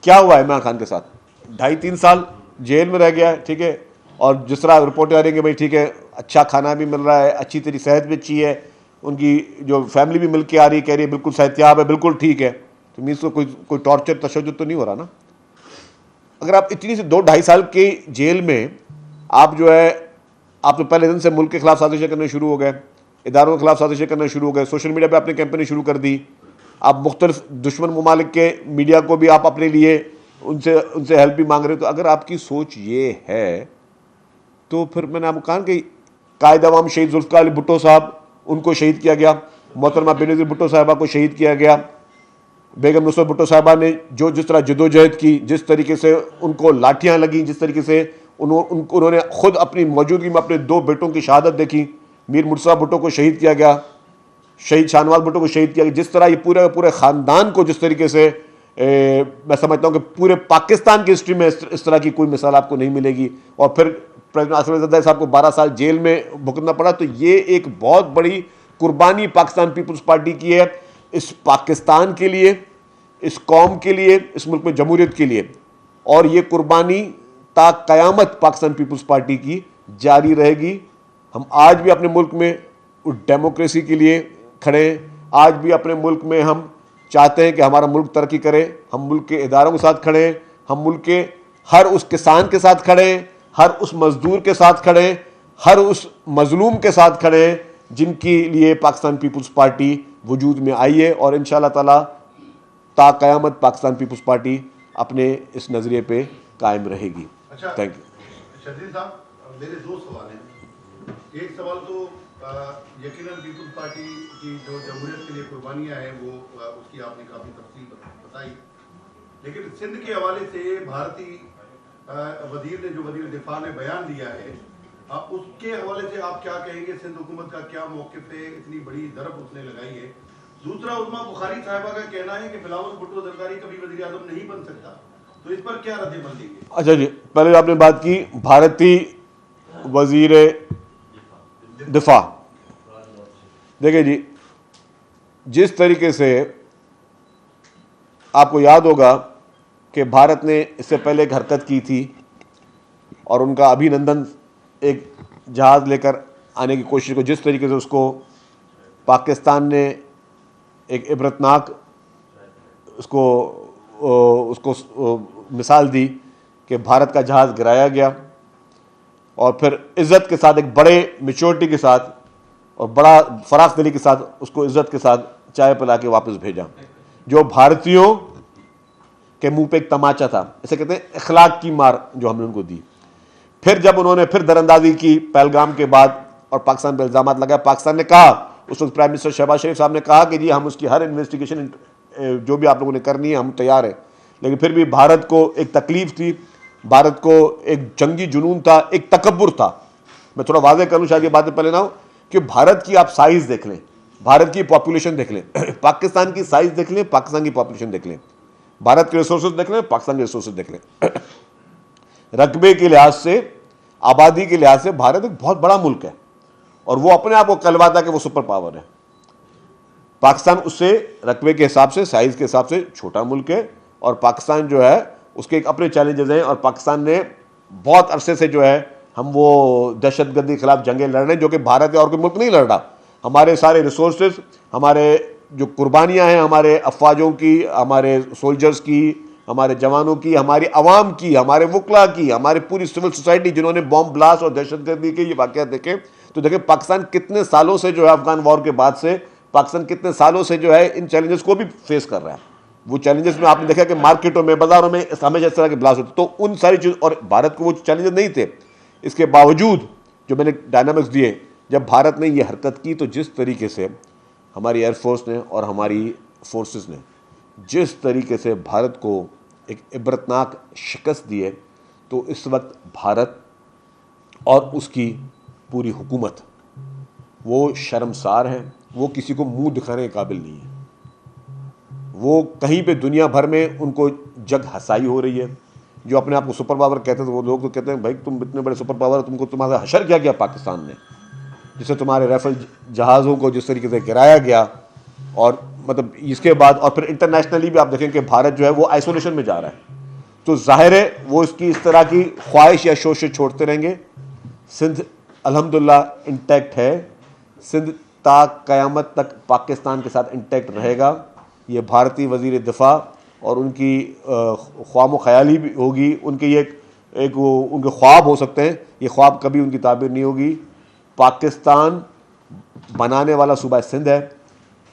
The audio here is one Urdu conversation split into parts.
کیا ہوا عمران خان کے ساتھ؟ 2.5-3 سال جیل میں رہ گیا ہے، ٹھیک ہے، اور جس طرح رپورٹیں آ رہی ہیں کہ بھائی ٹھیک ہے اچھا کھانا بھی مل رہا ہے، اچھی تیری صحت بھی اچھی ہے، ان کی جو فیملی بھی مل کے آ رہی ہے، کہہ رہی ہے بالکل صحتیاب ہے، بالکل ٹھیک ہے، تو مینس تو کوئی ٹارچر تشدد تو نہیں ہو رہا نا. اگر آپ اتنی سے 2-2.5 سال کے جیل میں آپ جو ہے، آپ تو پہلے دن سے ملک کے خلاف سازشیں کرنے شروع ہو گئے، اداروں کے خلاف سازشیں کرنا شروع ہو گئے، سوشل میڈیا پہ اپنی کیمپینیں شروع کر دی، آپ مختلف دشمن ممالک کے میڈیا کو بھی آپ اپنے لیے ان سے ہیلپ بھی مانگ رہے. تو اگر آپ کی سوچ یہ ہے تو پھر میں نے آپ کو کہا کہ قائد عوام شہید ذوالفقار علی بھٹو صاحب، ان کو شہید کیا گیا، محترمہ بینظیر بھٹو صاحبہ کو شہید کیا گیا، بیگم نصرت بھٹو صاحبہ نے جس طرح جدوجہد کی، جس طریقے سے ان کو لاٹھیاں لگیں، جس طریقے سے انہوں نے خود اپنی موجودگی میں اپنے 2 بیٹوں کی شہادت دیکھی، میر مرتضیٰ بھٹو کو شہید کیا گیا، شہید شاہنواز بھٹو کو شہید کیا گیا، جس طرح یہ پورے خاندان کو جس طریقے سے میں سمجھتا ہوں کہ پورے پاکستان کی ہسٹری میں اس طرح کی کوئی مثال آپ کو نہیں ملے گی. اور پھر پریزیڈنٹ آصف علی زرداری صاحب کو 12 سال جیل میں بھگتنا پڑا. تو یہ ایک بہت بڑی قربانی پاکستان پیپلز پارٹی کی ہے، اس پاکستان کے لیے، اس قوم کے لیے، اس ملک میں جمہوریت کے لیے. اور یہ قربانی تا قیامت پاکستان پیپلز پارٹی کی جاری رہے گی. ہم آج بھی اپنے ملک میں ڈیموکریسی کے لیے کھڑے ہیں، آج بھی اپنے ملک میں ہم چاہتے ہیں کہ ہمارا ملک ترقی کرے، ہم ملک کے اداروں کے ساتھ کھڑے ہیں، ہم ملک کے ہر اس کسان کے ساتھ کھڑے ہیں، ہر اس مزدور کے ساتھ کھڑے ہیں، ہر اس مظلوم کے ساتھ کھڑے ہیں جن کے لیے پاکستان پیپلز پارٹی وجود میں آئی ہے. اور انشاءاللہ تعالی تا قیامت پاکستان پیپلز پارٹی اپنے اس نظریے پہ قائم رہے گی. Thank you. شرجیل صاحب، میرے 2 سوال ہیں. ایک سوال تو یقیناً پیپلز پارٹی کی جو جمہوریت کے لیے قربانیاں ہیں وہ اس کی آپ نے کافی تفصیل بتائی، لیکن سندھ کے حوالے سے بھارتی وزیر نے جو وزیر دفاع نے بیان دیا ہے، اس کے حوالے سے آپ کیا کہیں گے؟ سندھ حکومت کا کیا موقف ہے؟ اتنی بڑی ضرب اس نے لگائی ہے. دوسرا، عظمیٰ بخاری صاحبہ کا کہنا ہے کہ بلاول بھٹو زرداری کبھی وزیر اعظم نہیں بن سکتا، تو اس پر کیا رد عمل دیں گے؟ اچھا جی، پہلے آپ نے بات کی بھارتی وزیر دفاع. دیکھیں جی، جس طریقے سے آپ کو یاد ہوگا کہ بھارت نے اس سے پہلے ایک حرکت کی تھی اور ان کا ابھی نندن ایک جہاز لے کر آنے کی کوشش کو، جس طریقے سے اس کو پاکستان نے ایک عبرتناک اس کو مثال دی کہ بھارت کا جہاز گرایا گیا، اور پھر عزت کے ساتھ، ایک بڑے میچورٹی کے ساتھ اور بڑا فراخ دلی کے ساتھ اس کو عزت کے ساتھ چائے پلا کے واپس بھیجا، جو بھارتیوں کے منہ پہ ایک تماچا تھا. اسے کہتے ہیں اخلاق کی مار جو ہم نے ان کو دی. پھر جب انہوں نے پھر دراندازی کی پہلگام کے بعد اور پاکستان پہ الزامات لگائے، پاکستان نے کہا، اس وقت پرائم منسٹر شہباز شریف صاحب نے کہا کہ جی ہم اس کی ہر انویسٹیگیشن جو بھی آپ لوگوں نے کرنی ہے ہم تیار ہیں. لیکن پھر بھی بھارت کو ایک تکلیف تھی، بھارت کو ایک جنگی جنون تھا، ایک تکبر تھا. میں تھوڑا واضح کروں، شاید یہ باتیں پہلے نہ ہو، کہ بھارت کی آپ سائز دیکھ لیں، بھارت کی پاپولیشن دیکھ لیں، پاکستان کی سائز دیکھ لیں، پاکستان کی پاپولیشن دیکھ لیں، بھارت کے ریسورسز دیکھ لیں، پاکستان کے ریسورسز دیکھ لیں. رقبے کے لحاظ سے، آبادی کے لحاظ سے بھارت ایک بہت بڑا ملک ہے، اور وہ اپنے آپ کو کہلواتا ہے کہ وہ سپر پاور ہے. پاکستان اس سے رقبے کے حساب سے، سائز کے حساب سے چھوٹا ملک ہے، اور پاکستان جو ہے اس کے ایک اپنے چیلنجز ہیں. اور پاکستان نے بہت عرصے سے جو ہے ہم وہ دہشت گردی کے خلاف جنگیں لڑ رہے ہیں جو کہ بھارت ہے اور کوئی ملک نہیں لڑ رہا. ہمارے سارے ریسورسز، ہمارے جو قربانیاں ہیں ہمارے افواجوں کی، ہمارے سولجرز کی، ہمارے جوانوں کی، ہماری عوام کی، ہمارے وکلا کی، ہماری پوری سول سوسائٹی جنہوں نے بام بلاسٹ اور دہشت گردی کے یہ واقعات دیکھیں، تو دیکھیں پاکستان کتنے سالوں سے جو ہے افغان وار کے بعد سے پاکستان کتنے سالوں سے جو ہے ان چیلنجز کو بھی فیس کر رہا ہے. وہ چیلنجز میں آپ نے دیکھا کہ مارکیٹوں میں، بازاروں میں ہمیشہ اس طرح کے بلاسٹ ہوتے، تو ان ساری چیز، اور بھارت کو وہ چیلنجز نہیں تھے. اس کے باوجود جو میں نے ڈائنامکس دیے، جب بھارت نے یہ حرکت کی تو جس طریقے سے ہماری ایئر فورس نے اور ہماری فورسز نے جس طریقے سے بھارت کو ایک عبرتناک شکست دی ہے، تو اس وقت بھارت اور اس کی پوری حکومت وہ شرمسار ہے، وہ کسی کو منہ دکھانے کے قابل نہیں ہے. وہ کہیں پہ دنیا بھر میں ان کو جگ ہسائی ہو رہی ہے. جو اپنے آپ کو سپر پاور کہتے ہیں، تو وہ لوگ تو کہتے ہیں بھائی تم اتنے بڑے سپر پاور، تم کو تمہارا حشر کیا کیا پاکستان نے، جسے تمہارے رائفل جہازوں کو جس طریقے سے گرایا گیا. اور مطلب اس کے بعد اور پھر انٹرنیشنلی بھی آپ دیکھیں کہ بھارت جو ہے وہ آئسولیشن میں جا رہا ہے. تو ظاہر ہے وہ اس کی اس طرح کی خواہش یا شوشے چھوڑتے رہیں گے. سندھ الحمدللہ انٹیکٹ ہے. سندھ تا قیامت تک پاکستان کے ساتھ انٹیکٹ رہے گا. یہ بھارتی وزیر دفاع اور ان کی خواب و خیالی بھی ہوگی, ان کے یہ ایک وہ ان کے خواب ہو سکتے ہیں, یہ خواب کبھی ان کی تعبیر نہیں ہوگی. پاکستان بنانے والا صوبہ سندھ ہے.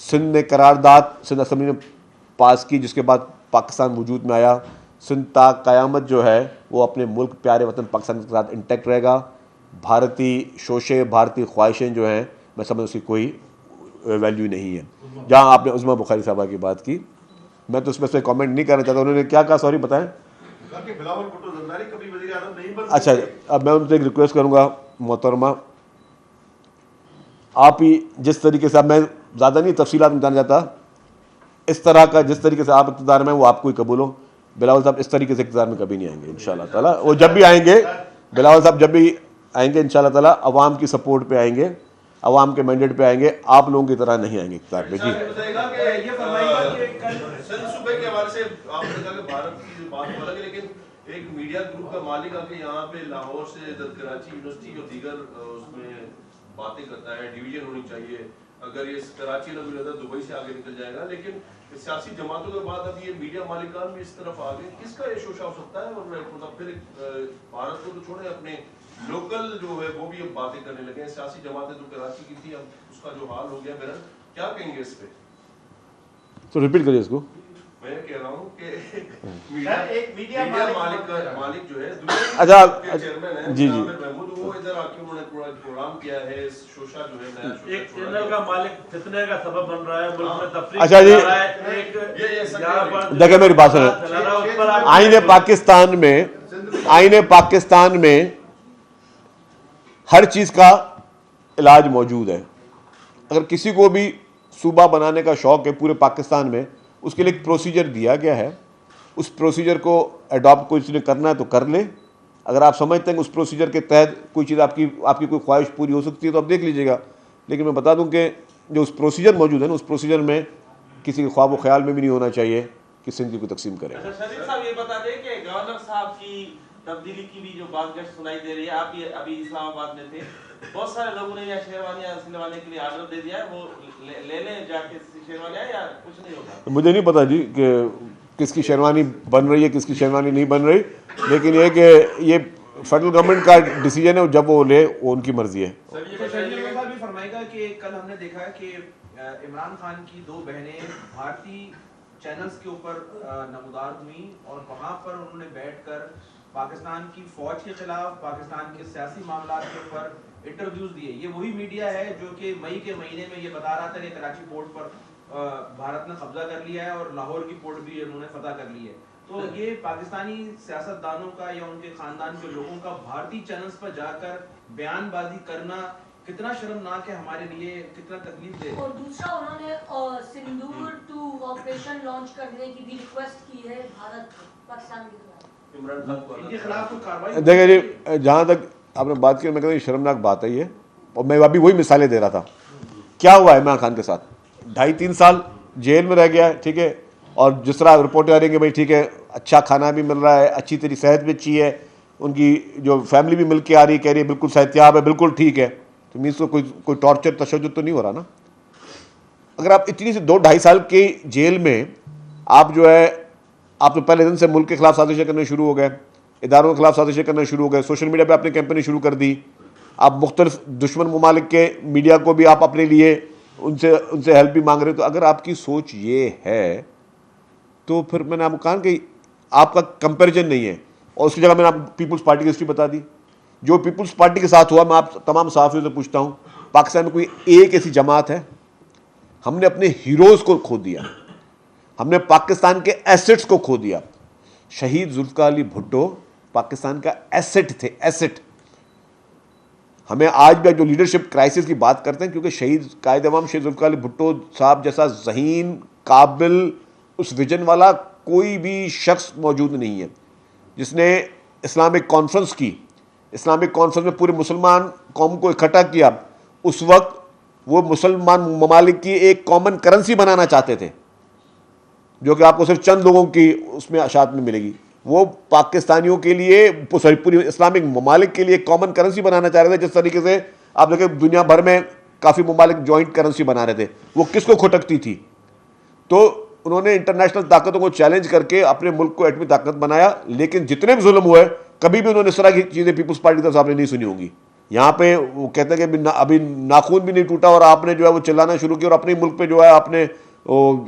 سندھ نے قرارداد سندھ اسمبلی نے پاس کی, جس کے بعد پاکستان وجود میں آیا. سندھ تا قیامت جو ہے وہ اپنے ملک پیارے وطن پاکستان کے ساتھ انٹیکٹ رہے گا. بھارتی شوشے, بھارتی خواہشیں جو ہیں میں سمجھ اس کی کوئی ویلیو نہیں ہے. جہاں آپ نے عظمیٰ بخاری صاحبہ کی بات کی, میں تو اس میں سے کامنٹ نہیں کرنا چاہتا. انہوں نے کیا کہا, سوری بتائیں. بلاول بھٹو زرداری کبھی وزیر اعظم نہیں بن اچھا, اب میں ان سے ایک ریکویسٹ کروں گا محترمہ, آپ ہی جس طریقے سے, اب میں زیادہ نہیں تفصیلات میں جانا چاہتا, اس طرح کا جس طریقے سے آپ اقتدار میں وہ آپ کو ہی قبول ہو. بلاول صاحب اس طریقے سے اقتدار میں کبھی نہیں آئیں گے انشاءاللہ تعالیٰ. وہ جب بھی آئیں گے, بلاول صاحب جب بھی آئیں گے انشاءاللہ تعالیٰ عوام کی سپورٹ پہ آئیں گے, عوام کے مینڈیٹ پہ آئیں گے, آپ لوگوں کی طرح نہیں آئیں گے اقتدار پہ. جی سندھ صوبے کے حوالے سے آپ نے کہا کہ بھارت کی بات ہو رہی ہے, لیکن ایک میڈیا گروپ کا مالک آ کے یہاں پہ لاہور سے کراچی یونیورسٹی اور دیگر اس میں باتیں کرتا ہے, ڈویژن ہونی چاہیے. اگر یہ کراچی نہ ملے تو دبئی سے آگے نکل جائے گا. لیکن سیاسی جماعتوں کے بعد اب یہ میڈیا مالکان بھی اس طرف آ گئے. کس کا یہ شوشہ ہو سکتا ہے؟ اور پھر بھارت کو تو چھوڑے, اپنے لوکل جو ہے وہ بھی اب باتیں کرنے لگے ہیں. سیاسی جماعتیں تو کراچی کی تھی, اب اس کا جو حال ہو گیا میرا, کیا کہیں گے اس پہ؟ تو ریپیٹ کریے اس کو. میں کہہ رہا ہوں کہ میڈیا مالک جو ہے اچھا چیئرمین ہے جی جی محمود, وہ ادھر آ کے انہوں نے پورا پروگرام کیا ہے. شوشا جو ہے ایک چینل کا مالک فتنے کا سبب بن رہا ہے, ملک میں تفریق اچھا جی, ایک دیکھیں میری بات سنیں. آئین پاکستان میں ہر چیز کا علاج موجود ہے. اگر کسی کو بھی صوبہ بنانے کا شوق ہے پورے پاکستان میں, اس کے لیے ایک پروسیجر دیا گیا ہے. اس پروسیجر کو اڈاپٹ کوئی نے کرنا ہے تو کر لے. اگر آپ سمجھتے ہیں کہ اس پروسیجر کے تحت کوئی چیز آپ کی کوئی خواہش پوری ہو سکتی ہے تو آپ دیکھ لیجیے گا. لیکن میں بتا دوں کہ جو اس پروسیجر موجود ہے نا, اس پروسیجر میں کسی کے خواب و خیال میں بھی نہیں ہونا چاہیے کہ سندھ کی کوئی تقسیم کرے. شریف صاحب یہ بتا دیں کہ گورنر صاحب کی تبدیلی کی بھی جو بات گشت سنائی دے رہی ہے, آپ یہ ابھی اسلام آباد میں تھے, بہت سارے لوگوں نے یا شیروانیاں سلوانے کے لیے آرڈر دے دیا ہے, وہ لے لیں جا کے شیروانیاں, یا کچھ نہیں ہوگا؟ مجھے نہیں پتا جی کہ کس کی شیروانی بن رہی ہے کس کی شیروانی نہیں بن رہی, لیکن یہ کہ یہ فیڈرل گورنمنٹ کا ڈیسیجن ہے, جب وہ لے وہ ان کی مرضی ہے. شریف صاحب بھی فرمائے گا کہ کل ہم نے دیکھا کہ عمران خان کی دو بہنیں بھارتی چینلز کے اوپر نمودار ہوئیں, اور وہاں پر انہوں نے بیٹھ کر پاکستان کی فوج کے خلاف, پاکستان کے سیاسی معاملات کے اوپر انٹرویوز دیے. یہ وہی میڈیا ہے جو کہ مئی کے مہینے میں یہ بتا رہا تھا کہ کراچی پورٹ پر بھارت نے قبضہ کر لیا ہے اور لاہور کی پورٹ بھی انہوں نے فتح کر لی ہے. تو یہ پاکستانی سیاست دانوں کا یا ان کے خاندان کے لوگوں کا بھارتی چینلز پر جا کر بیان بازی کرنا کتنا شرمناک ہے ہمارے لیے, کتنا تکلیف دہ. اور دوسرا انہوں نے سندور 2 آپریشن لانچ کرنے کی بھی ریکویسٹ کی ہے بھارت پاکستان کے خلاف. ان کے خلاف کوئی کارروائی دیکھیں جی, جہاں تک آپ نے بات کی, میں کہتا ہوں یہ شرمناک بات ہے یہ, اور میں ابھی وہی مثالیں دے رہا تھا. کیا ہوا ہے عمران خان کے ساتھ, 2.5-3 سال جیل میں رہ گیا ہے, ٹھیک ہے, اور جس طرح رپورٹیں آ رہی ہیں کہ بھائی ٹھیک ہے اچھا کھانا بھی مل رہا ہے, اچھی تیری صحت بھی اچھی ہے, ان کی جو فیملی بھی مل کے آ رہی ہے, کہہ رہی ہے بالکل صحتیاب ہے, بالکل ٹھیک ہے, تو مینس کو کوئی ٹارچر تشدد تو نہیں ہو رہا نا. اگر آپ اتنی سے 2-2.5 سال کی جیل میں آپ جو ہے, آپ تو پہلے دن سے ملک کے خلاف سازشیں کرنے شروع ہو گئے, اداروں کے خلاف سازشیں کرنا شروع ہو گئے, سوشل میڈیا پہ آپ نے کیمپینیں شروع کر دی, آپ مختلف دشمن ممالک کے میڈیا کو بھی آپ اپنے لیے ان سے ہیلپ بھی مانگ رہے. تو اگر آپ کی سوچ یہ ہے تو پھر میں نے آپ کو کہا کہ آپ کا کمپیریزن نہیں ہے. اور اس کی جگہ میں نے آپ پیپلز پارٹی کی ہسٹری بتا دی. جو پیپلز پارٹی کے ساتھ ہوا, میں آپ تمام صحافیوں سے پوچھتا ہوں, پاکستان میں کوئی ایک ایسی جماعت ہے؟ ہم نے اپنے ہیروز کو کھو دیا, ہم نے پاکستان کے ایسٹس کو کھو دیا. شہید ذوالفقار علی بھٹو پاکستان کا ایسٹ تھے, ایسٹ. ہمیں آج بھی جو لیڈرشپ کرائسس کی بات کرتے ہیں, کیونکہ شہید قائد عوام شہید ذوالفقار علی بھٹو صاحب جیسا ذہین, قابل, اس ویژن والا کوئی بھی شخص موجود نہیں ہے جس نے اسلامک کانفرنس کی. اسلامک کانفرنس میں پورے مسلمان قوم کو اکٹھا کیا. اس وقت وہ مسلمان ممالک کی ایک کامن کرنسی بنانا چاہتے تھے, جو کہ آپ کو صرف چند لوگوں کی اس میں اشاعت میں ملے گی. وہ پاکستانیوں کے لیے سوری پوری اسلامک ممالک کے لیے ایک کامن کرنسی بنانا چاہ رہے تھے. جس طریقے سے آپ دیکھیں دنیا بھر میں کافی ممالک جوائنٹ کرنسی بنا رہے تھے, وہ کس کو کھٹکتی تھی؟ تو انہوں نے انٹرنیشنل طاقتوں کو چیلنج کر کے اپنے ملک کو ایٹمی طاقت بنایا. لیکن جتنے بھی ظلم ہوئے کبھی بھی انہوں نے اس طرح کی چیزیں پیپلز پارٹی کی طرف سے آپ نے نہیں سنی ہوں گی. یہاں پہ وہ کہتے ہیں کہ ابھی ناخون بھی نہیں ٹوٹا اور آپ نے جو ہے وہ چلانا شروع کیا اور اپنے ملک پہ جو ہے آپ نے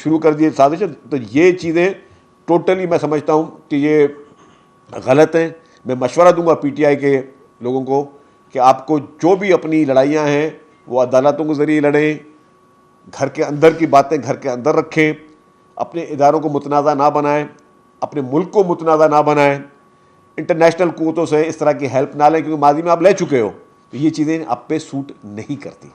شروع کر دیے سازشیں. تو یہ چیزیں ٹوٹلی میں سمجھتا ہوں کہ یہ غلط ہیں. میں مشورہ دوں گا پی ٹی آئی کے لوگوں کو کہ آپ کو جو بھی اپنی لڑائیاں ہیں وہ عدالتوں کے ذریعے لڑیں, گھر کے اندر کی باتیں گھر کے اندر رکھیں, اپنے اداروں کو متنازع نہ بنائیں, اپنے ملک کو متنازع نہ بنائیں, انٹرنیشنل قوتوں سے اس طرح کی ہیلپ نہ لیں کیونکہ ماضی میں آپ لے چکے ہو. تو یہ چیزیں آپ پہ سوٹ نہیں کرتی.